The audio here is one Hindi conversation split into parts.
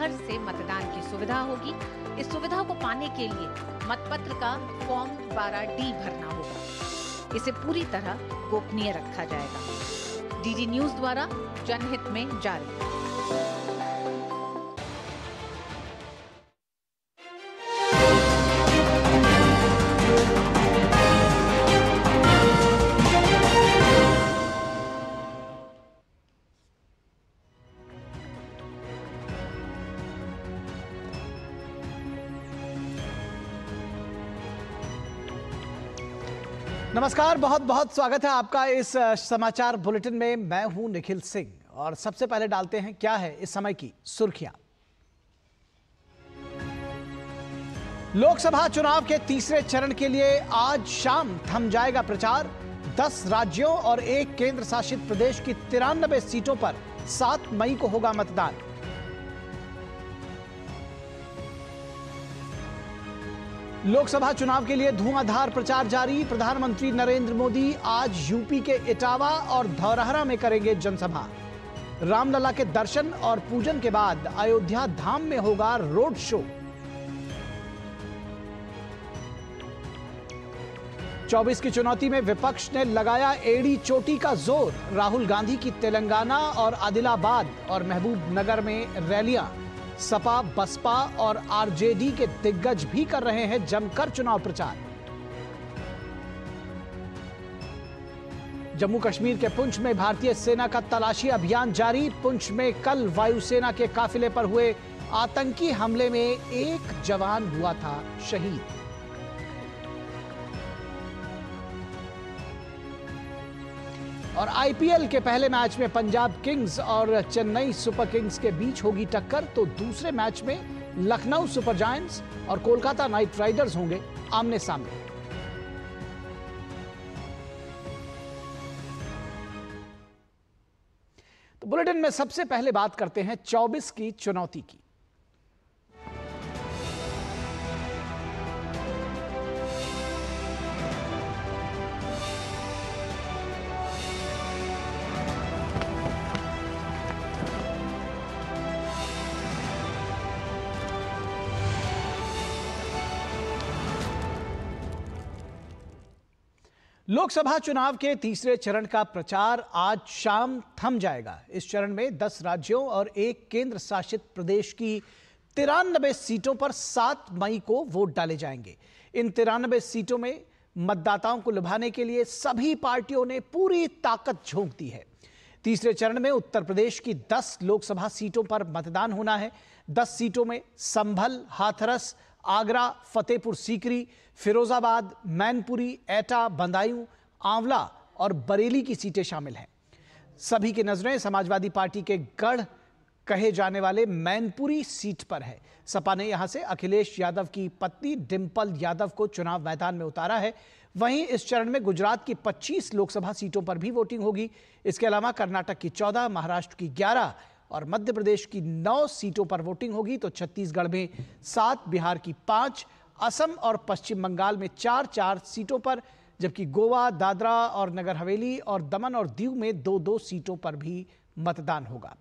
घर से मतदान की सुविधा होगी। इस सुविधा को पाने के लिए मतपत्र का फॉर्म 12D भरना होगा। इसे पूरी तरह गोपनीय रखा जाएगा। डीडी न्यूज द्वारा जनहित में जारी। नमस्कार, बहुत बहुत स्वागत है आपका इस समाचार बुलेटिन में। मैं हूं निखिल सिंह और सबसे पहले डालते हैं क्या है इस समय की सुर्खियां। लोकसभा चुनाव के तीसरे चरण के लिए आज शाम थम जाएगा प्रचार। 10 राज्यों और 1 केंद्र शासित प्रदेश की 93 सीटों पर 7 मई को होगा मतदान। लोकसभा चुनाव के लिए धुआंधार प्रचार जारी। प्रधानमंत्री नरेंद्र मोदी आज यूपी के इटावा और धौरहरा में करेंगे जनसभा। रामलला के दर्शन और पूजन के बाद अयोध्या धाम में होगा रोड शो। 24 की चुनौती में विपक्ष ने लगाया एड़ी चोटी का जोर। राहुल गांधी की तेलंगाना और आदिलाबाद और महबूबनगर में रैलियां। सपा, बसपा और आरजेडी के दिग्गज भी कर रहे हैं जमकर चुनाव प्रचार। जम्मू कश्मीर के पुंछ में भारतीय सेना का तलाशी अभियान जारी। पुंछ में कल वायुसेना के काफिले पर हुए आतंकी हमले में 1 जवान हुआ था शहीद। और आईपीएल के पहले मैच में पंजाब किंग्स और चेन्नई सुपर किंग्स के बीच होगी टक्कर, तो दूसरे मैच में लखनऊ सुपर जायंट्स और कोलकाता नाइट राइडर्स होंगे आमने सामने। तो बुलेटिन में सबसे पहले बात करते हैं 24 की चुनौती की। लोकसभा चुनाव के तीसरे चरण का प्रचार आज शाम थम जाएगा। इस चरण में 10 राज्यों और 1 केंद्र शासित प्रदेश की 93 सीटों पर 7 मई को वोट डाले जाएंगे। इन 93 सीटों में मतदाताओं को लुभाने के लिए सभी पार्टियों ने पूरी ताकत झोंक दी है। तीसरे चरण में उत्तर प्रदेश की 10 लोकसभा सीटों पर मतदान होना है। 10 सीटों में संभल, हाथरस, आगरा, फतेहपुर सीकरी, फिरोजाबाद, मैनपुरी, एटा, बदायूं, आंवला और बरेली की सीटें शामिल हैं। सभी की नजरें समाजवादी पार्टी के गढ़ कहे जाने वाले मैनपुरी सीट पर है। सपा ने यहां से अखिलेश यादव की पत्नी डिंपल यादव को चुनाव मैदान में उतारा है। वहीं इस चरण में गुजरात की 25 लोकसभा सीटों पर भी वोटिंग होगी। इसके अलावा कर्नाटक की 14, महाराष्ट्र की 11 और मध्य प्रदेश की 9 सीटों पर वोटिंग होगी, तो छत्तीसगढ़ में 7, बिहार की 5, असम और पश्चिम बंगाल में 4-4 सीटों पर, जबकि गोवा, दादरा और नगर हवेली और दमन और दीव में 2-2 सीटों पर भी मतदान होगा।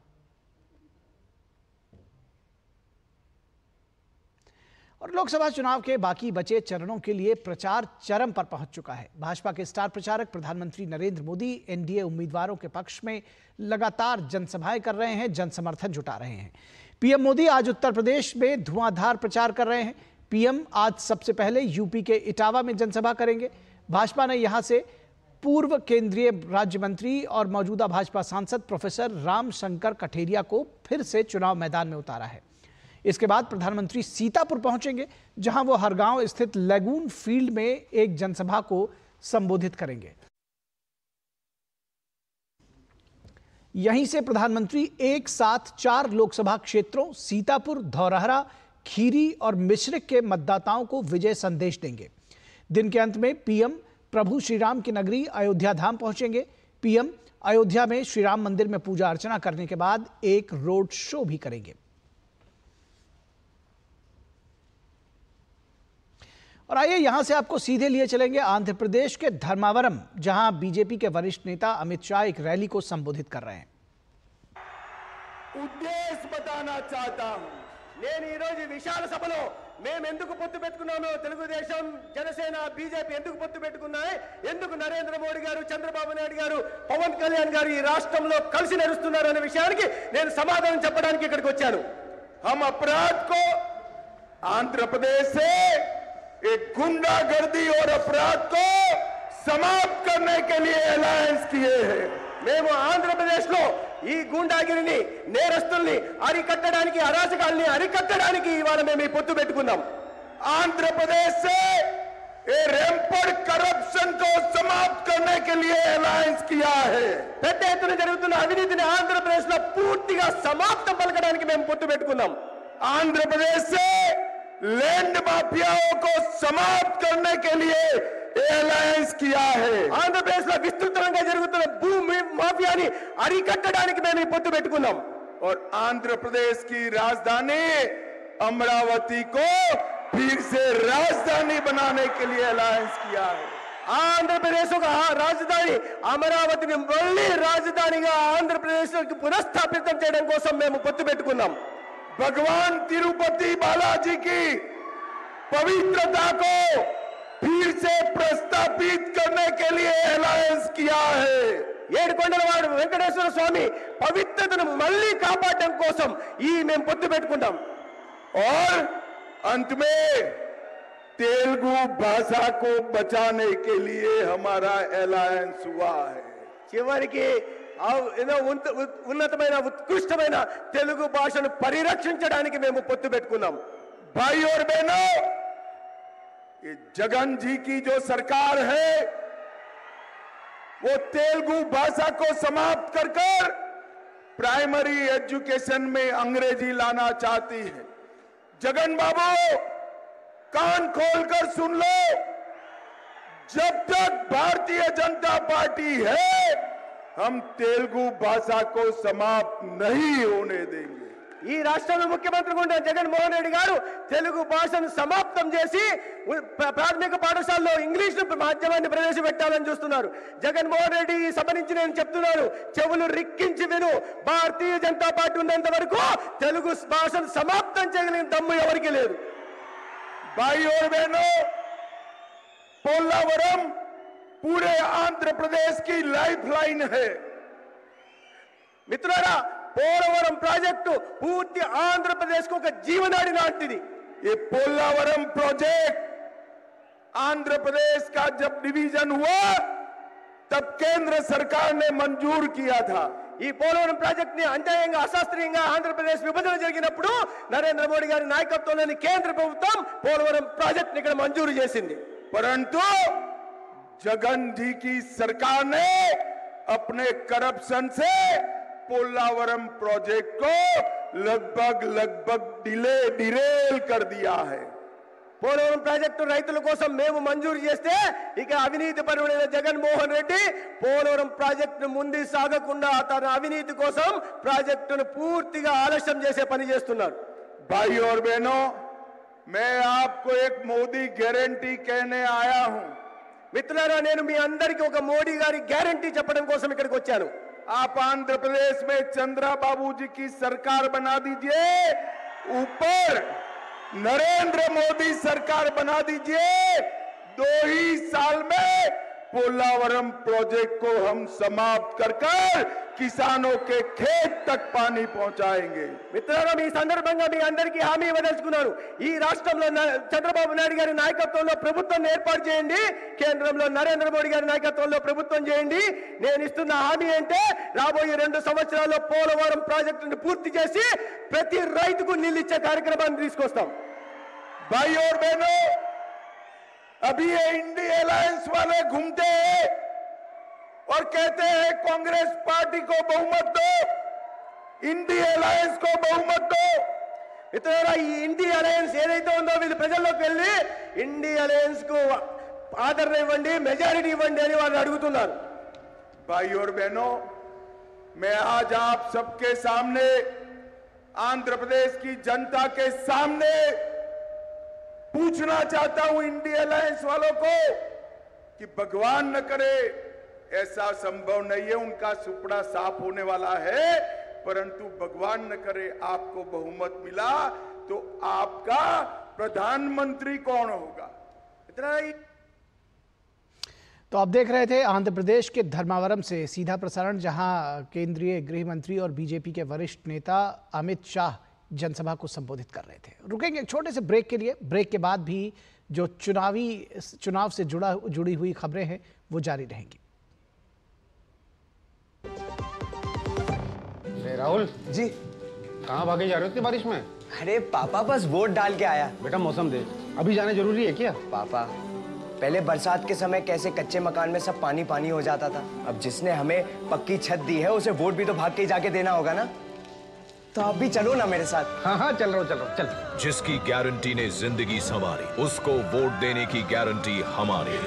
और लोकसभा चुनाव के बाकी बचे चरणों के लिए प्रचार चरम पर पहुंच चुका है। भाजपा के स्टार प्रचारक प्रधानमंत्री नरेंद्र मोदी एनडीए उम्मीदवारों के पक्ष में लगातार जनसभाएं कर रहे हैं, जनसमर्थन जुटा रहे हैं। पीएम मोदी आज उत्तर प्रदेश में धुआंधार प्रचार कर रहे हैं। पीएम आज सबसे पहले यूपी के इटावा में जनसभा करेंगे। भाजपा ने यहां से पूर्व केंद्रीय राज्य मंत्री और मौजूदा भाजपा सांसद प्रोफेसर रामशंकर कठेरिया को फिर से चुनाव मैदान में उतारा है। इसके बाद प्रधानमंत्री सीतापुर पहुंचेंगे, जहां वो हरगांव स्थित लैगून फील्ड में एक जनसभा को संबोधित करेंगे। यहीं से प्रधानमंत्री एक साथ 4 लोकसभा क्षेत्रों सीतापुर, धौरहरा, खीरी और मिश्रिक के मतदाताओं को विजय संदेश देंगे। दिन के अंत में पीएम प्रभु श्रीराम की नगरी अयोध्या धाम पहुंचेंगे। पीएम अयोध्या में श्री राम मंदिर में पूजा अर्चना करने के बाद एक रोड शो भी करेंगे। और आइए यहां से आपको सीधे लिए चलेंगे आंध्र प्रदेश के धर्मावरम, जहां बीजेपी के वरिष्ठ नेता अमित शाह एक रैली को संबोधित कर रहे हैं। उद्देश्य बताना चाहता हूं, నేను ఈ రోజు విశాల సభలో మేము ఎందుకు పొత్తు పెట్టుకున్నామో, తెలుగుదేశం, జనసేన, బీజేపీ ఎందుకు పొత్తు పెట్టుకున్నాయి, ఎందుకు నరేంద్ర మోడీ గారు, చంద్రబాబు నాయుడు గారు, పవన్ కళ్యాణ్ గారు ఈ రాష్ట్రంలో కలిసి నడుస్తున్నారు అనే విషయానికి నేను సమాధానం చెప్పడానికి ఇక్కడికి వచ్చాను. हम अपराध को आंध्र प्रदेश से एक गुंडागर्दी और अपराध को समाप्त करने के लिए अलायंस किए हैं. మేము ఆంధ్రప్రదేశ్ లో ఈ గూండాగిరిని, నేరస్తుల్ని అరికట్టడానికి, అరాచకాల్ని అరికట్టడానికి ఇవాళ మేము ఈ పొత్తు పెట్టుకున్నాం. आंध्र प्रदेश से ये रैंपड करप्शन को समाप्त करने के लिए अलायंस किया है. పెద్ద ఎత్తున జరుగుతున్న అవినీతిని ఆంధ్రప్రదేశ్ లో పూర్తిగా సమాప్తం పలకడానికి మేము పొత్తు పెట్టుకున్నాం. आंध्र प्रदेश से लैंड माफियाओं को समाप्त करने के लिए अलायंस किया है. ఆంధ్రప్రదేశ్ లో విస్తృతంగా జరుగుతున్న భూమి మాఫియాని అరికట్టడానికి మేము ఈ పొత్తు పెట్టుకున్నాం. और आंध्र प्रदेश की राजधानी अमरावती को फिर से राजधानी बनाने के लिए अलायंस किया है. ఆంధ్రప్రదేశ్ ఒక రాజధాని అమరావతిని మళ్ళీ రాజధానిగా ఆంధ్రప్రదేశ్ పునఃస్థాపితం చేయడం కోసం మేము పొత్తు పెట్టుకున్నాం. भगवान तिरुपति बालाजी की पवित्रता को फिर से प्रस्तापित करने के लिए अलायंस किया है. ఏడుకొండలవాడు వెంకటేశ్వర స్వామి పవిత్రతను మళ్ళీ కాపాడడం కోసం ఈ మేము పొత్తు పెట్టుకున్నాం. और अंत में तेलुगु भाषा को बचाने के लिए हमारा अलायंस हुआ है. చివరికి ఏదో ఉన్నతమైన ఉత్కృష్టమైన తెలుగు భాషను పరిరక్షించడానికి మేము పొత్తు పెట్టుకున్నాం. भाई और बहनों, ये जगन जी की जो सरकार है वो तेलुगु भाषा को समाप्त कर कर प्राइमरी एजुकेशन में अंग्रेजी लाना चाहती है. जगन बाबू, कान खोलकर सुन लो, जब तक भारतीय जनता पार्टी है हम तेलुगु भाषा को समाप्त नहीं होने देंगे. ఈ రాష్ట్రంలో ముఖ్యమంత్రిగా ఉన్న జగన్మోహన్ రెడ్డి గారు తెలుగు భాషను సమాప్తం చేసి ప్రాథమిక పాఠశాలలో ఇంగ్లీష్ మాధ్యమాన్ని ప్రవేశపెట్టాలని చూస్తున్నారు. జగన్మోహన్ రెడ్డి ఈ సభ నుంచి నేను చెప్తున్నాను, చెవులు రిక్కించి విను. భారతీయ జనతా పార్టీ ఉన్నంత వరకు తెలుగు భాషను సమాప్తం చేయగలిగిన దమ్ము ఎవరికి లేదు. भाई और बहनों, पोलावरम पूरे आंध्र प्रदेश की लाइफलाइन है. మిత్రులారా, పోలవరం ప్రాజెక్టు పూర్తి ఆంధ్రప్రదేశ్ కు ఒక జీవనాడి లాంటిది. ये पोलावरम प्रोजेक्ट आंध्र प्रदेश का जब डिवीजन हुआ तब केंद्र सरकार ने मंजूर किया था. ఈ పోలవరం ప్రాజెక్ట్ ని అన్యాయంగా, అశాస్త్రీయంగా ఆంధ్రప్రదేశ్ విభజన జరిగినప్పుడు నరేంద్ర మోడీ గారి నాయకత్వంలోని కేంద్ర ప్రభుత్వం పోలవరం ప్రాజెక్ట్ ని ఇక్కడ మంజూరు చేసింది. परंतु जगन जी की सरकार ने अपने करप्शन से पोलावरम प्रोजेक्ट को लगभग डिरेल कर दिया है. పోలవరం ప్రాజెక్టు రైతుల కోసం మేము మంజూరు చేస్తే ఇక అవినీతి పరుడైన జగన్మోహన్ రెడ్డి పోలవరం ప్రాజెక్టును ముందు సాగకుండా తన అవినీతి కోసం ప్రాజెక్టును పూర్తిగా ఆలస్యం చేసే పని చేస్తున్నారు. भाई और बहनों, मैं आपको एक मोदी गारंटी कहने आया हूं. మిత్రులారా, నేను మీ అందరికీ ఒక మోడీ గారి గ్యారంటీ చెప్పడం కోసం ఇక్కడికి వచ్చాను. आप आंध्र प्रदेश में चंद्रा बाबू जी की सरकार बना दीजिए, ऊपर नरेंद्र मोदी सरकार बना दीजिए. 2 ही साल में पोलावरम प्रोजेक्ट को हम समाप्त कर कर किसानों के खेत तक पानी पहुंचाएंगे. మిత్రులారా, ఈ సందర్భంగా మీ అందరికీ హామీ ఇవ్వదలుచుకున్నాను. ఈ రాష్ట్రంలో చంద్రబాబు నాయుడు గారి నాయకత్వంలో ప్రభుత్వం ఏర్పాటు చేయండి, కేంద్రంలో నరేంద్ర మోడీ గారి నాయకత్వంలో ప్రభుత్వం చేయండి. నేను ఇస్తున్న హామీ అంటే రాబోయే 2 సంవత్సరాల్లో పోలవరం ప్రాజెక్టును పూర్తి చేసి ప్రతి రైతుకు నీళ్ళు ఇచ్చే కార్యక్రమాన్ని తీసుకొస్తాం. भाई और बहनों, अभी ये इंडिया अलायंस वाले घूमते हैं और कहते हैं कांग्रेस पार्टी को बहुमत दो, इंडिया अलायंस को बहुमत दो. మిత్రులారా, ఈ ఇండియా అలయన్స్ ఏదైతే ఉందో వీళ్ళు ప్రజల్లోకి వెళ్ళి ఇండియా అలయన్స్ కు ఆదరణ ఇవ్వండి, మెజారిటీ ఇవ్వండి అని వాళ్ళు అడుగుతున్నారు. भाई और बहनों, मैं आज आप सबके सामने, आंध्र प्रदेश की जनता के सामने पूछना चाहता हूं इंडिया अलायंस वालों को कि भगवान न करे, ऐसा संभव नहीं है, उनका सुपड़ा साफ होने वाला है, परंतु भगवान न करे आपको बहुमत मिला तो आपका प्रधानमंत्री कौन होगा? इतना ही। तो आप देख रहे थे आंध्र प्रदेश के धर्मावरम से सीधा प्रसारण, जहां केंद्रीय गृह मंत्री और बीजेपी के वरिष्ठ नेता अमित शाह जनसभा को संबोधित कर रहे थे। रुकेंगे एक छोटे से ब्रेक के लिए। ब्रेक के बाद भी जो चुनाव से जुड़ी हुई खबरें हैं वो जारी रहेंगी। राहुल जी, कहाँ भागे जा रहे हो इतनी बारिश में? अरे पापा बस वोट डाल के आया। बेटा मौसम देख, अभी जाना जरूरी है क्या? पापा, पहले बरसात के समय कैसे कच्चे मकान में सब पानी पानी हो जाता था, अब जिसने हमें पक्की छत दी है उसे वोट भी तो भाग के ही जाके देना होगा ना। तो आप भी चलो ना मेरे साथ। हाँ चल रहा हूँ चल। जिसकी गारंटी ने जिंदगी संवारी, उसको वोट देने की गारंटी हमारी।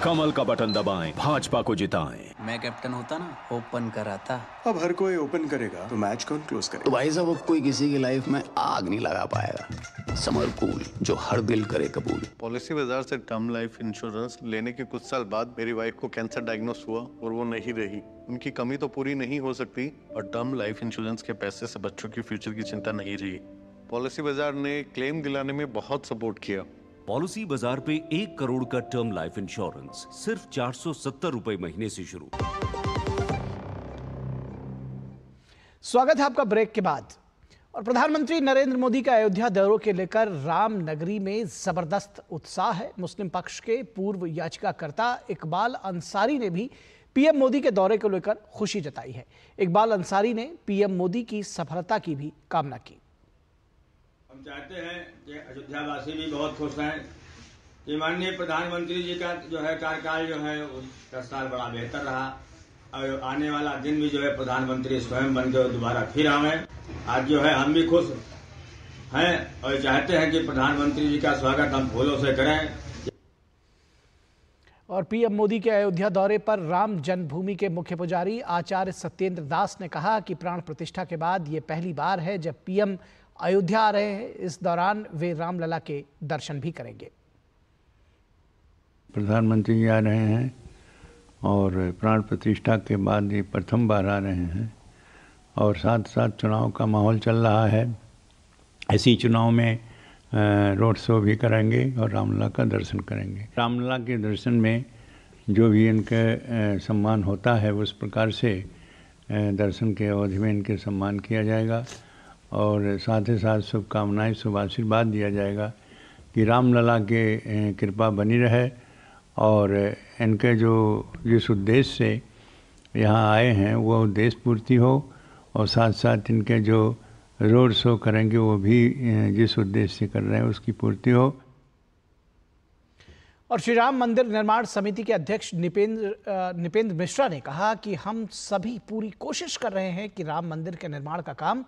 कमल का बटन दबाएं, भाजपा को जिताएं। मैं कैप्टन होता ना, ओपन कराता। अब हर कोई ओपन करेगा तो मैच कौन क्लोज करेगा? तो भाई साहब, अब कोई किसी की लाइफ में आग नहीं लगा पाएगा। समर कूल, जो हर दिल करे कबूल। पॉलिसी बाजार से टर्म लाइफ इंश्योरेंस लेने के कुछ साल बाद मेरी वाइफ को कैंसर डायग्नोस हुआ और वो नहीं रही। उनकी कमी तो पूरी नहीं हो सकती और टर्म लाइफ इंश्योरेंस के पैसे से बच्चों की फ्यूचर की चिंता नहीं रही। पॉलिसी बाजार ने क्लेम दिलाने में बहुत सपोर्ट किया। पॉलिसी बाजार पे 1 करोड़ का टर्म लाइफ इंश्योरेंस सिर्फ 470 रुपए महीने से शुरू। स्वागत है आपका ब्रेक के बाद। और प्रधानमंत्री नरेंद्र मोदी का अयोध्या दौरे के लेकर राम नगरी में जबरदस्त उत्साह है। मुस्लिम पक्ष के पूर्व याचिकाकर्ता इकबाल अंसारी ने भी पीएम मोदी के दौरे को लेकर खुशी जताई है। इकबाल अंसारी ने पीएम मोदी की सफलता की भी कामना की। हम चाहते हैं कि अयोध्यावासी भी बहुत खुश हैं कि माननीय प्रधानमंत्री जी का जो है कार्यकाल जो है 10 साल बड़ा बेहतर रहा और आने वाला दिन भी जो है प्रधानमंत्री स्वयं बनकर दोबारा फिर आवे। आज जो है हम भी खुश हैं और चाहते हैं कि प्रधानमंत्री जी का स्वागत हम फूलों से करें। और पीएम मोदी के अयोध्या दौरे पर राम जन्मभूमि के मुख्य पुजारी आचार्य सत्येंद्र दास ने कहा कि प्राण प्रतिष्ठा के बाद ये पहली बार है जब पीएम अयोध्या आ रहे हैं। इस दौरान वे रामलला के दर्शन भी करेंगे। प्रधानमंत्री जी आ रहे हैं और प्राण प्रतिष्ठा के बाद ये प्रथम बार आ रहे हैं और साथ साथ चुनाव का माहौल चल रहा है। ऐसी चुनाव में रोड शो भी करेंगे और रामलला का दर्शन करेंगे। रामलला के दर्शन में जो भी इनके सम्मान होता है उस प्रकार से दर्शन के अवधि में इनके सम्मान किया जाएगा और साथ ही साथ शुभकामनाएं, शुभ आशीर्वाद दिया जाएगा कि रामलला के कृपा बनी रहे और इनके जो जिस उद्देश्य से यहाँ आए हैं वो उद्देश्य पूर्ति हो और साथ साथ इनके जो रोड शो करेंगे वो भी जिस उद्देश्य से कर रहे हैं उसकी पूर्ति हो। और श्री राम मंदिर निर्माण समिति के अध्यक्ष निपेंद्र मिश्रा ने कहा कि हम सभी पूरी कोशिश कर रहे हैं कि राम मंदिर के निर्माण का काम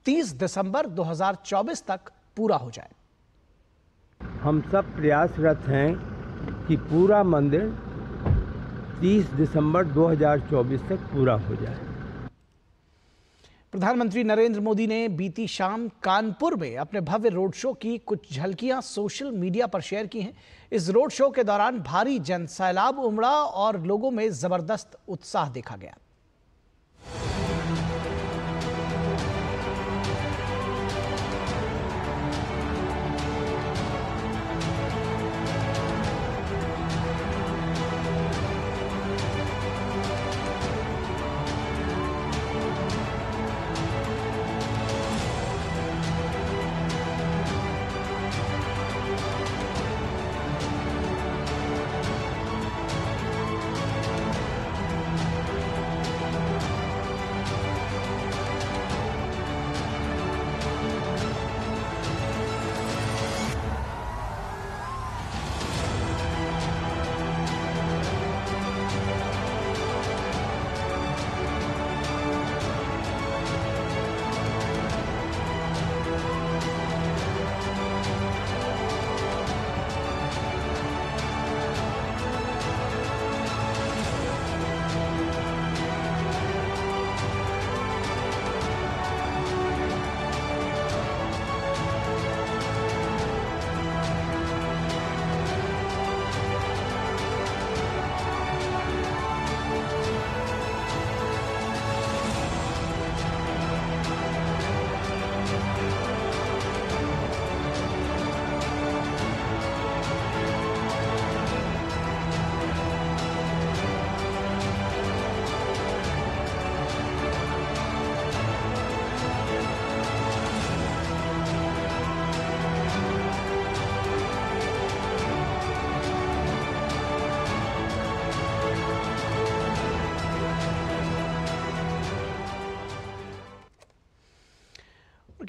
30 दिसंबर 2024 तक पूरा हो जाए। हम सब प्रयासरत हैं कि पूरा मंदिर 30 दिसंबर 2024 तक पूरा हो जाए। प्रधानमंत्री नरेंद्र मोदी ने बीती शाम कानपुर में अपने भव्य रोड शो की कुछ झलकियां सोशल मीडिया पर शेयर की हैं। इस रोड शो के दौरान भारी जनसैलाब उमड़ा और लोगों में जबरदस्त उत्साह देखा गया।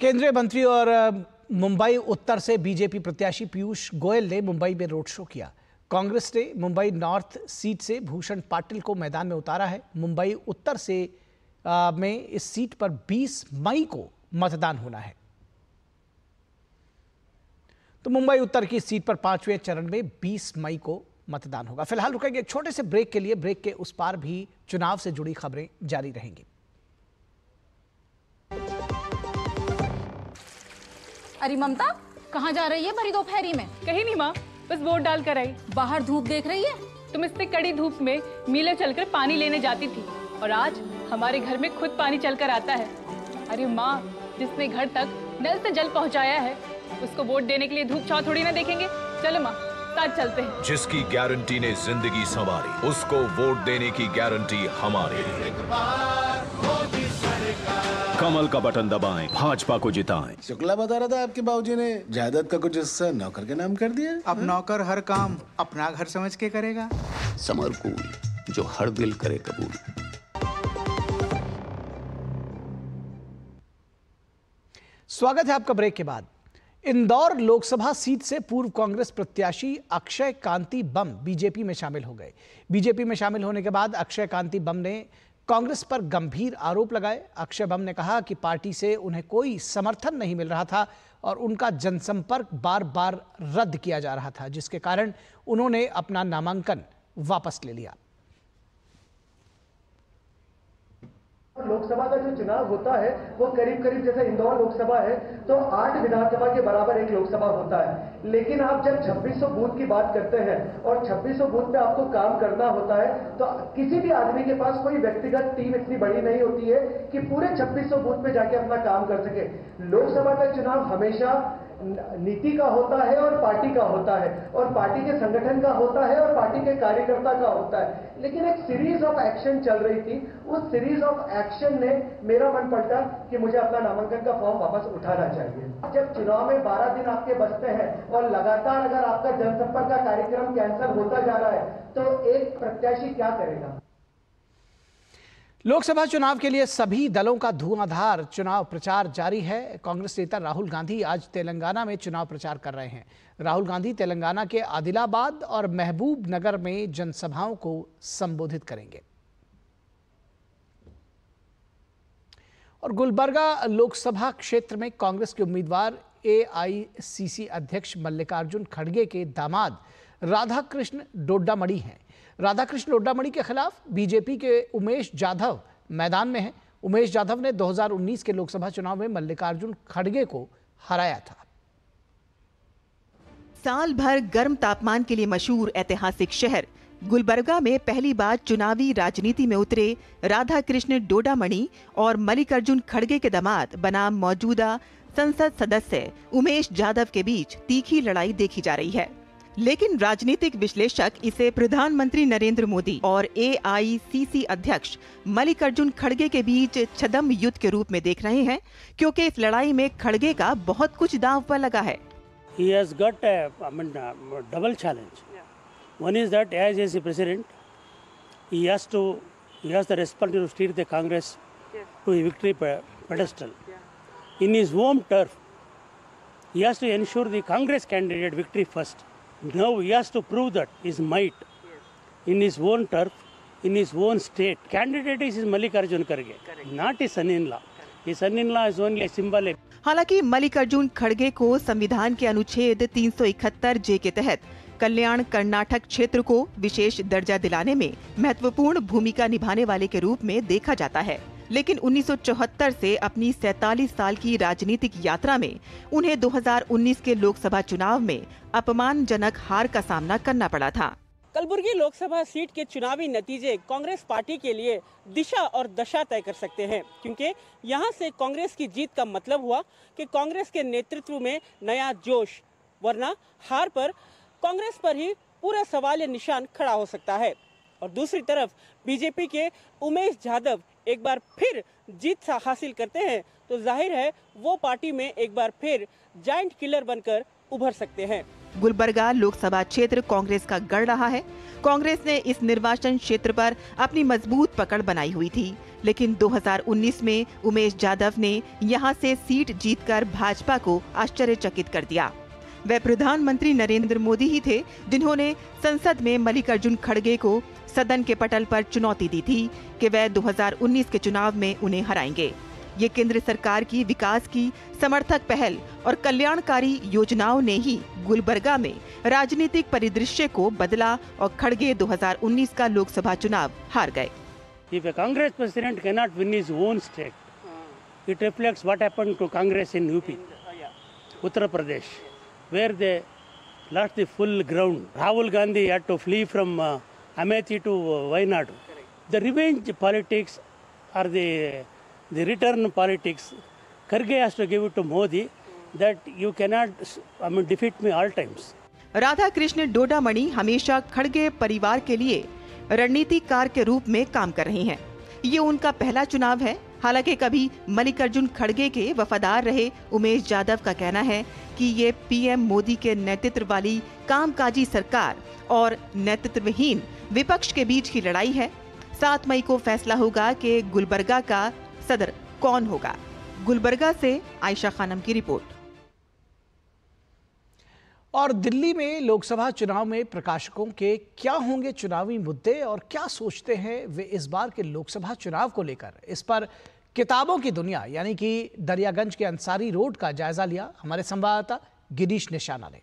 केंद्रीय मंत्री और मुंबई उत्तर से बीजेपी प्रत्याशी पीयूष गोयल ने मुंबई में रोड शो किया। कांग्रेस ने मुंबई नॉर्थ सीट से भूषण पाटिल को मैदान में उतारा है। मुंबई उत्तर से में इस सीट पर 20 मई को मतदान होना है। तो मुंबई उत्तर की सीट पर 5वें चरण में 20 मई को मतदान होगा। फिलहाल रुकेंगे एक छोटे से ब्रेक के लिए। ब्रेक के उस पार भी चुनाव से जुड़ी खबरें जारी रहेंगी। अरे ममता, कहाँ जा रही है भरी दोपहरी में? कहीं नहीं माँ, बस वोट डाल कर आई। बाहर धूप देख रही है? तुम इतनी कड़ी धूप में मीलों चलकर पानी लेने जाती थी और आज हमारे घर में खुद पानी चलकर आता है। अरे माँ, जिसने घर तक नल से जल पहुँचाया है उसको वोट देने के लिए धूप छांव थोड़ी ना देखेंगे। चलो माँ, साथ चलते हैं। जिसकी गारंटी ने जिंदगी संवारी, उसको वोट देने की गारंटी हमारी। कमल का बटन दबाएं, भाजपा को जिताएं। शुक्ला बता रहा था आपके बाबूजी ने जायदाद का कुछ हिस्सा नौकर के नाम कर दिया। अब नौकर हर काम अपना घर समझ के करेगा। समरकूल, जो हर दिल करे कबूल। स्वागत है आपका ब्रेक के बाद। इंदौर लोकसभा सीट से पूर्व कांग्रेस प्रत्याशी अक्षय कांति बम बीजेपी में शामिल हो गए। बीजेपी में शामिल होने के बाद अक्षय कांति बम ने कांग्रेस पर गंभीर आरोप लगाए। अक्षय बम ने कहा कि पार्टी से उन्हें कोई समर्थन नहीं मिल रहा था और उनका जनसंपर्क बार बार रद्द किया जा रहा था, जिसके कारण उन्होंने अपना नामांकन वापस ले लिया। लोकसभा का जो चुनाव होता है वो करीब करीब जैसे इंदौर लोकसभा है तो 8 विधानसभा के बराबर एक लोकसभा होता है। लेकिन आप जब 2600 बूथ की बात करते हैं और 2600 बूथ पे आपको काम करना होता है तो किसी भी आदमी के पास कोई व्यक्तिगत टीम इतनी बड़ी नहीं होती है कि पूरे 2600 बूथ पे जाके अपना काम कर सके। लोकसभा का चुनाव हमेशा नीति का होता है और पार्टी का होता है और पार्टी के संगठन का होता है और पार्टी के कार्यकर्ता का होता है। लेकिन एक सीरीज ऑफ एक्शन चल रही थी, उस सीरीज ऑफ एक्शन ने मेरा मन पलटा कि मुझे अपना नामांकन का फॉर्म वापस उठाना चाहिए। जब चुनाव में 12 दिन आपके बचते हैं और लगातार अगर आपका जनसंपर्क का कार्यक्रम कैंसिल होता जा रहा है तो एक प्रत्याशी क्या करेगा। लोकसभा चुनाव के लिए सभी दलों का धुआंधार चुनाव प्रचार जारी है। कांग्रेस नेता राहुल गांधी आज तेलंगाना में चुनाव प्रचार कर रहे हैं। राहुल गांधी तेलंगाना के आदिलाबाद और महबूब नगर में जनसभाओं को संबोधित करेंगे। और गुलबर्गा लोकसभा क्षेत्र में कांग्रेस के उम्मीदवार एआईसीसी अध्यक्ष मल्लिकार्जुन खड़गे के दामाद राधाकृष्ण डोड्डामणि हैं। राधाकृष्ण डोड्डामणि के खिलाफ बीजेपी के उमेश जाधव मैदान में हैं। उमेश जाधव ने 2019 के लोकसभा चुनाव में मल्लिकार्जुन खड़गे को हराया था। साल भर गर्म तापमान के लिए मशहूर ऐतिहासिक शहर गुलबर्गा में पहली बार चुनावी राजनीति में उतरे राधाकृष्ण डोड्डामणि और मल्लिकार्जुन खड़गे के दामाद बनाम मौजूदा संसद सदस्य उमेश जाधव के बीच तीखी लड़ाई देखी जा रही है। लेकिन राजनीतिक विश्लेषक इसे प्रधानमंत्री नरेंद्र मोदी और एआईसीसी अध्यक्ष मल्लिकार्जुन खड़गे के बीच छद्म युद्ध के रूप में देख रहे हैं, क्योंकि इस लड़ाई में खड़गे का बहुत कुछ दांव पर लगा है। He has got a double challenge. One is that as a president, he has the responsibility to steer the Congress to a victory pedestal. In his home turf, he has to ensure the Congress candidate victory first. Now he has to prove that his might in his own turf, in his own state. Candidate is Malikarjun Kharge, not his son-in-law. His son-in-law is only a symbol. हालांकि मल्लिकार्जुन खड़गे को संविधान के अनुच्छेद 371 जे के तहत कल्याण कर्नाटक क्षेत्र को विशेष दर्जा दिलाने में महत्वपूर्ण भूमिका निभाने वाले के रूप में देखा जाता है। लेकिन 1974 से अपनी 47 साल की राजनीतिक यात्रा में उन्हें 2019 के लोकसभा चुनाव में अपमानजनक हार का सामना करना पड़ा था। कलबुर्गी लोकसभा सीट के चुनावी नतीजे कांग्रेस पार्टी के लिए दिशा और दशा तय कर सकते हैं, क्योंकि यहां से कांग्रेस की जीत का मतलब हुआ कि कांग्रेस के नेतृत्व में नया जोश, वरना हार पर कांग्रेस पर ही पूरा सवाल निशान खड़ा हो सकता है। और दूसरी तरफ बीजेपी के उमेश जाधव एक बार फिर जीत हासिल करते हैं तो जाहिर है वो पार्टी में एक बार फिर जायंट किलर बनकर उभर सकते हैं। गुलबर्गा लोकसभा क्षेत्र कांग्रेस का गढ़ रहा है। कांग्रेस ने इस निर्वाचन क्षेत्र पर अपनी मजबूत पकड़ बनाई हुई थी, लेकिन 2019 में उमेश जाधव ने यहां से सीट जीतकर भाजपा को आश्चर्यचकित कर दिया। वे प्रधानमंत्री नरेंद्र मोदी ही थे जिन्होंने संसद में मल्लिकार्जुन खड़गे को सदन के पटल पर चुनौती दी थी कि वे 2019 के चुनाव में उन्हें हराएंगे। ये केंद्र सरकार की विकास की समर्थक पहल और कल्याणकारी योजनाओं ने ही गुलबर्गा में राजनीतिक परिदृश्य को बदला और खड़गे 2019 का लोकसभा चुनाव हार गए। If a Congress president cannot win his own state, it reflects what happened to Congress in UP, Uttar Pradesh, where they lost the full ground. Rahul Gandhi had to flee from Amethi to Wayanad. The revenge politics or the return politics, Kharge has to give it to Modi that you cannot defeat me all times. Radha Krishna डोडामणि हमेशा खड़गे परिवार के लिए रणनीतिकार के रूप में काम कर रही हैं। ये उनका पहला चुनाव है। हालांकि कभी मल्लिकार्जुन खड़गे के वफादार रहे उमेश जाधव का कहना है कि ये पीएम मोदी के नेतृत्व वाली कामकाजी सरकार और नेतृत्वहीन विपक्ष के बीच की लड़ाई है। 7 मई को फैसला होगा कि गुलबर्गा का सदर कौन होगा। गुलबर्गा से आयशा खानम की रिपोर्ट। और दिल्ली में लोकसभा चुनाव में प्रकाशकों के क्या होंगे चुनावी मुद्दे और क्या सोचते हैं वे इस बार के लोकसभा चुनाव को लेकर, इस पर किताबों की दुनिया यानी कि दरियागंज के अंसारी रोड का जायजा लिया हमारे संवाददाता गिरीश निशाना ने।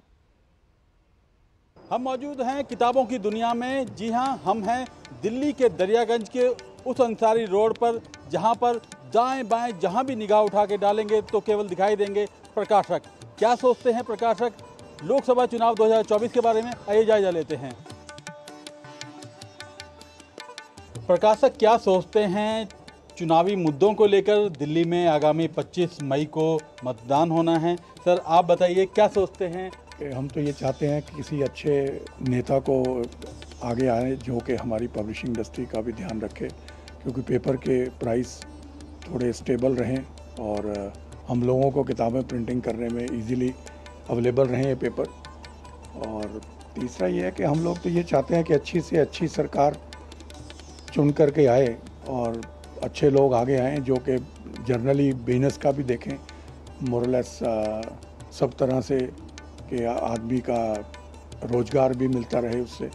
हम मौजूद हैं किताबों की दुनिया में। जी हां, हम हैं दिल्ली के दरियागंज के उस अंसारी रोड पर, जहां पर दाएं बाएं जहां भी निगाह उठा के डालेंगे तो केवल दिखाई देंगे प्रकाशक। क्या सोचते हैं प्रकाशक लोकसभा चुनाव 2024 के बारे में, आइए जायजा लेते हैं। प्रकाशक क्या सोचते हैं चुनावी मुद्दों को लेकर? दिल्ली में आगामी 25 मई को मतदान होना है। सर आप बताइए क्या सोचते हैं? हम तो ये चाहते हैं कि किसी अच्छे नेता को आगे आए जो कि हमारी पब्लिशिंग इंडस्ट्री का भी ध्यान रखे, क्योंकि पेपर के प्राइस थोड़े स्टेबल रहें और हम लोगों को किताबें प्रिंटिंग करने में इजीली अवेलेबल रहें ये पेपर। और तीसरा ये है कि हम लोग तो ये चाहते हैं कि अच्छी से अच्छी सरकार चुन करके आए और अच्छे लोग आगे आएँ जो कि जर्नली बिजनेस का भी देखें, मोरलेस सब तरह से कि आदमी का रोज़गार भी मिलता रहे उससे।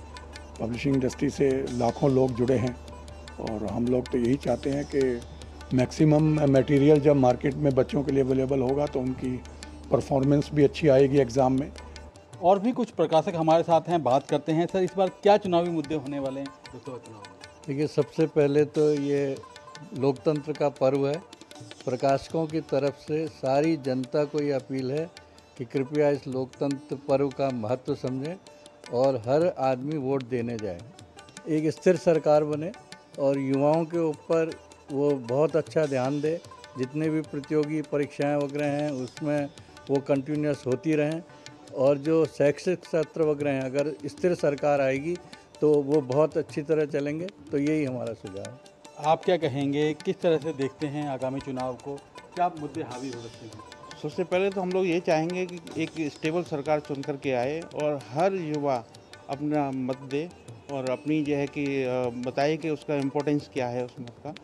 पब्लिशिंग इंडस्ट्री से लाखों लोग जुड़े हैं और हम लोग तो यही चाहते हैं कि मैक्सिमम मटेरियल जब मार्केट में बच्चों के लिए अवेलेबल होगा तो उनकी परफॉर्मेंस भी अच्छी आएगी एग्ज़ाम में। और भी कुछ प्रकाशक हमारे साथ हैं, बात करते हैं। सर इस बार क्या चुनावी मुद्दे होने वाले हैं लोकसभा चुनाव में? देखिए, सबसे पहले तो ये लोकतंत्र का पर्व है। प्रकाशकों की तरफ से सारी जनता को ये अपील है कि कृपया इस लोकतंत्र पर्व का महत्व समझें और हर आदमी वोट देने जाए, एक स्थिर सरकार बने और युवाओं के ऊपर वो बहुत अच्छा ध्यान दे। जितने भी प्रतियोगी परीक्षाएं वगैरह हैं उसमें वो कंटिन्यूस होती रहें और जो शैक्षिक सत्र वगैरह हैं अगर स्थिर सरकार आएगी तो वो बहुत अच्छी तरह चलेंगे। तो यही हमारा सुझाव है। आप क्या कहेंगे, किस तरह से देखते हैं आगामी चुनाव को, क्या मुद्दे हावी हो सकते हैं? सबसे पहले तो हम लोग ये चाहेंगे कि एक स्टेबल सरकार चुन कर के आए और हर युवा अपना मत दे और अपनी जो है कि बताए कि उसका इम्पोर्टेंस क्या है उस मत का।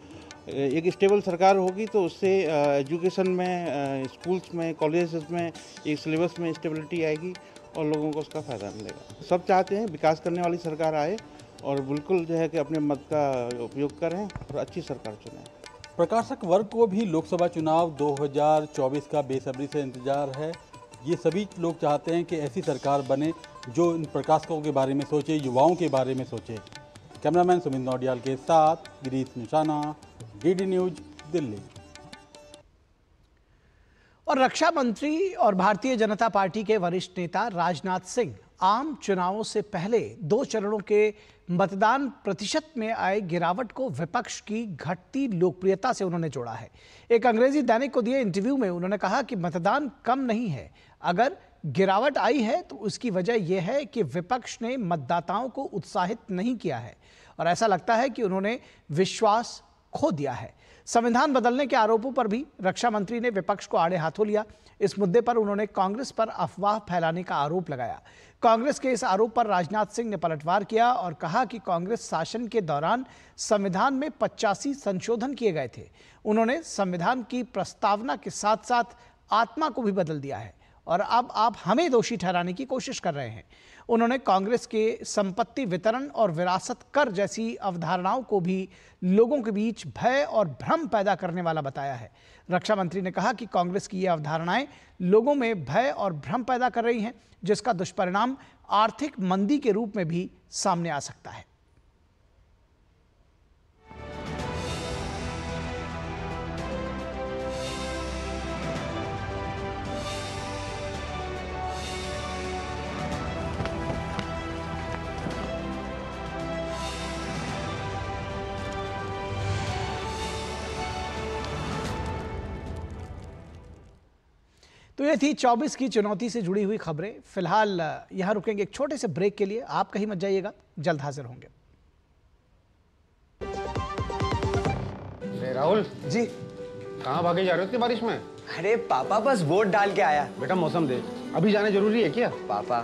एक स्टेबल सरकार होगी तो उससे एजुकेशन में, स्कूल्स में, कॉलेजेस में, एक सिलेबस में स्टेबिलिटी आएगी और लोगों को उसका फ़ायदा मिलेगा। सब चाहते हैं विकास करने वाली सरकार आए और बिल्कुल जो है कि अपने मत का उपयोग करें और अच्छी सरकार चुनें। प्रकाशक वर्ग को भी लोकसभा चुनाव 2024 का बेसब्री से इंतजार है। ये सभी लोग चाहते हैं कि ऐसी सरकार बने जो इन प्रकाशकों के बारे में सोचे, युवाओं के बारे में सोचे। कैमरामैन सुमित नौडियाल के साथ गिरीश निशाना, डीडी न्यूज, दिल्ली। और रक्षा मंत्री और भारतीय जनता पार्टी के वरिष्ठ नेता राजनाथ सिंह आम चुनावों से पहले 2 चरणों के मतदान प्रतिशत में आए गिरावट को विपक्ष की घटती लोकप्रियता से उन्होंने जोड़ा है। एक अंग्रेजी दैनिक को दिए इंटरव्यू में उन्होंने कहा कि मतदान कम नहीं है, अगर गिरावट आई है तो उसकी वजह यह है कि विपक्ष ने मतदाताओं को उत्साहित नहीं किया है और ऐसा लगता है कि उन्होंने विश्वास खो दिया है। संविधान बदलने के आरोपों पर भी रक्षा मंत्री ने विपक्ष को आड़े हाथों लिया। इस मुद्दे पर उन्होंने कांग्रेस पर अफवाह फैलाने का आरोप लगाया। कांग्रेस के इस आरोप पर राजनाथ सिंह ने पलटवार किया और कहा कि कांग्रेस शासन के दौरान संविधान में 85 संशोधन किए गए थे। उन्होंने संविधान की प्रस्तावना के साथ साथ आत्मा को भी बदल दिया है और अब आप हमें दोषी ठहराने की कोशिश कर रहे हैं। उन्होंने कांग्रेस के संपत्ति वितरण और विरासत कर जैसी अवधारणाओं को भी लोगों के बीच भय और भ्रम पैदा करने वाला बताया है। रक्षा मंत्री ने कहा कि कांग्रेस की ये अवधारणाएं लोगों में भय और भ्रम पैदा कर रही हैं, जिसका दुष्परिणाम आर्थिक मंदी के रूप में भी सामने आ सकता है। तो ये थी 24 की चुनौती से जुड़ी हुई खबरें। फिलहाल यहां रुकेंगे एक छोटे से ब्रेक के लिए। आप कहीं मत जाइएगा, जल्द हाजिर होंगे। राहुल जी, कहाँ भागे जा रहे हो इतनी बारिश में? अरे पापा बस वोट डाल के आया। बेटा मौसम देख, अभी जाना जरूरी है क्या? पापा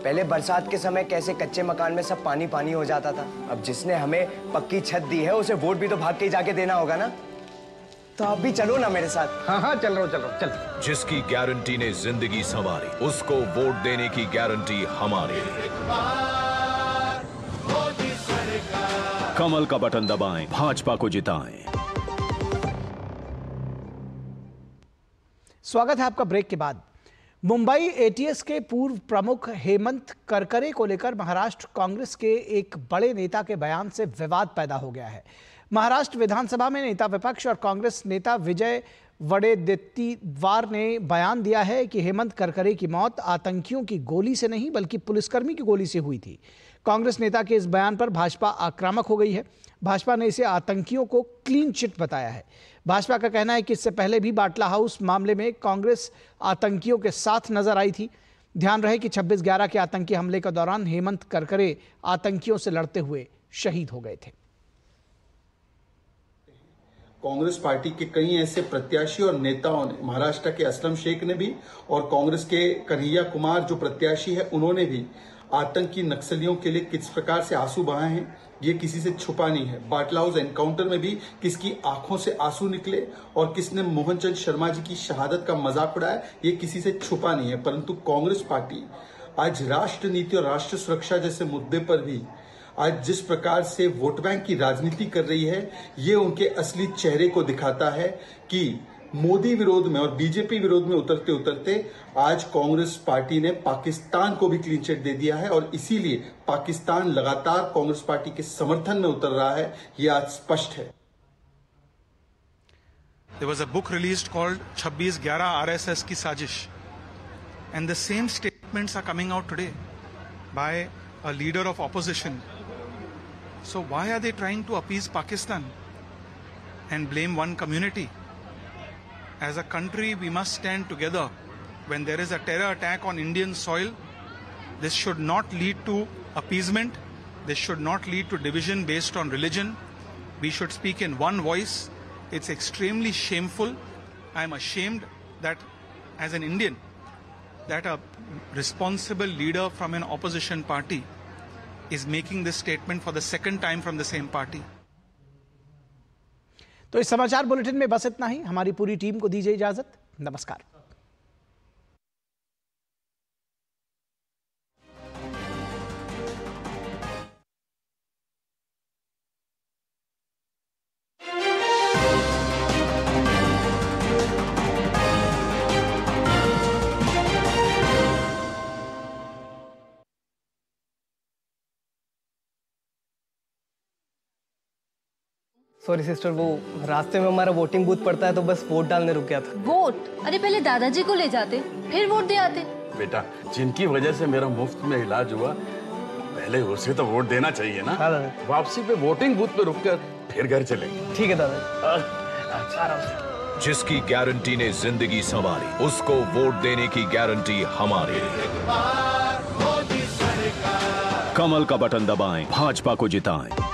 पहले बरसात के समय कैसे कच्चे मकान में सब पानी पानी हो जाता था, अब जिसने हमें पक्की छत दी है उसे वोट भी तो भाग के जाके देना होगा ना। तो आप भी चलो ना मेरे साथ। हाँ चल रहा हूँ चल। जिसकी गारंटी ने जिंदगी संवारी, उसको वोट देने की गारंटी हमारी। कमल का बटन दबाएं, भाजपा को जिताएं। स्वागत है आपका ब्रेक के बाद। मुंबई एटीएस के पूर्व प्रमुख हेमंत करकरे को लेकर महाराष्ट्र कांग्रेस के एक बड़े नेता के बयान से विवाद पैदा हो गया है। महाराष्ट्र विधानसभा में नेता विपक्ष और कांग्रेस नेता विजय वडेट्टीवार ने बयान दिया है कि हेमंत करकरे की मौत आतंकियों की गोली से नहीं बल्कि पुलिसकर्मी की गोली से हुई थी। कांग्रेस नेता के इस बयान पर भाजपा आक्रामक हो गई है। भाजपा ने इसे आतंकियों को क्लीन चिट बताया है। भाजपा का कहना है कि इससे पहले भी बाटला हाउस मामले में कांग्रेस आतंकियों के साथ नजर आई थी। ध्यान रहे कि 26/11 के आतंकी हमले के दौरान हेमंत करकरे आतंकियों से लड़ते हुए शहीद हो गए थे। कांग्रेस पार्टी के कई ऐसे प्रत्याशी और नेताओं ने, महाराष्ट्र के असलम शेख ने भी और कांग्रेस के कन्हैया कुमार जो प्रत्याशी है, उन्होंने भी आतंकी नक्सलियों के लिए किस प्रकार से आंसू बहाए हैं, ये किसी से छुपा नहीं है। बाटला हाउस एनकाउंटर में भी किसकी आंखों से आंसू निकले और किसने मोहनचंद शर्मा जी की शहादत का मजाक उड़ाया, ये किसी से छुपा नहीं है। परंतु कांग्रेस पार्टी आज राष्ट्र नीति और राष्ट्र सुरक्षा जैसे मुद्दे पर भी आज जिस प्रकार से वोट बैंक की राजनीति कर रही है, ये उनके असली चेहरे को दिखाता है कि मोदी विरोध में और बीजेपी विरोध में उतरते उतरते आज कांग्रेस पार्टी ने पाकिस्तान को भी क्लीन चिट दे दिया है और इसीलिए पाकिस्तान लगातार कांग्रेस पार्टी के समर्थन में उतर रहा है, ये आज स्पष्ट है। There was a book released called 26/11 RSS की साजिश, and the same statements are coming out today by a leader of opposition. So why are they trying to appease Pakistan and blame one community? As a country, we must stand together. When there is a terror attack on Indian soil, this should not lead to appeasement. This should not lead to division based on religion. We should speak in one voice. It's extremely shameful. I am ashamed that as an Indian, that a responsible leader from an opposition party is making this statement for the second time from the same party. तो इस समाचार बुलेटिन में बस इतना ही। हमारी पूरी टीम को दीजिए इजाजत। नमस्कार। सॉरी सिस्टर, वो रास्ते में हमारा वोटिंग बूथ पड़ता है तो बस वोट डालने रुक गया था। वोट? अरे पहले दादाजी को ले जाते, फिर वोट दे आते। बेटा, जिनकी वजह से मेरा मुफ्त में इलाज हुआ, पहले उसे तो वोट देना चाहिए ना। हाँ दादा। वापसी पे वोटिंग बूथ पे रुककर फिर घर चलेंगे। ठीक है दादा। जिसकी गारंटी ने जिंदगी संवारी, उसको वोट देने की गारंटी हमारी। कमल का बटन दबाएं, भाजपा को जिताएं।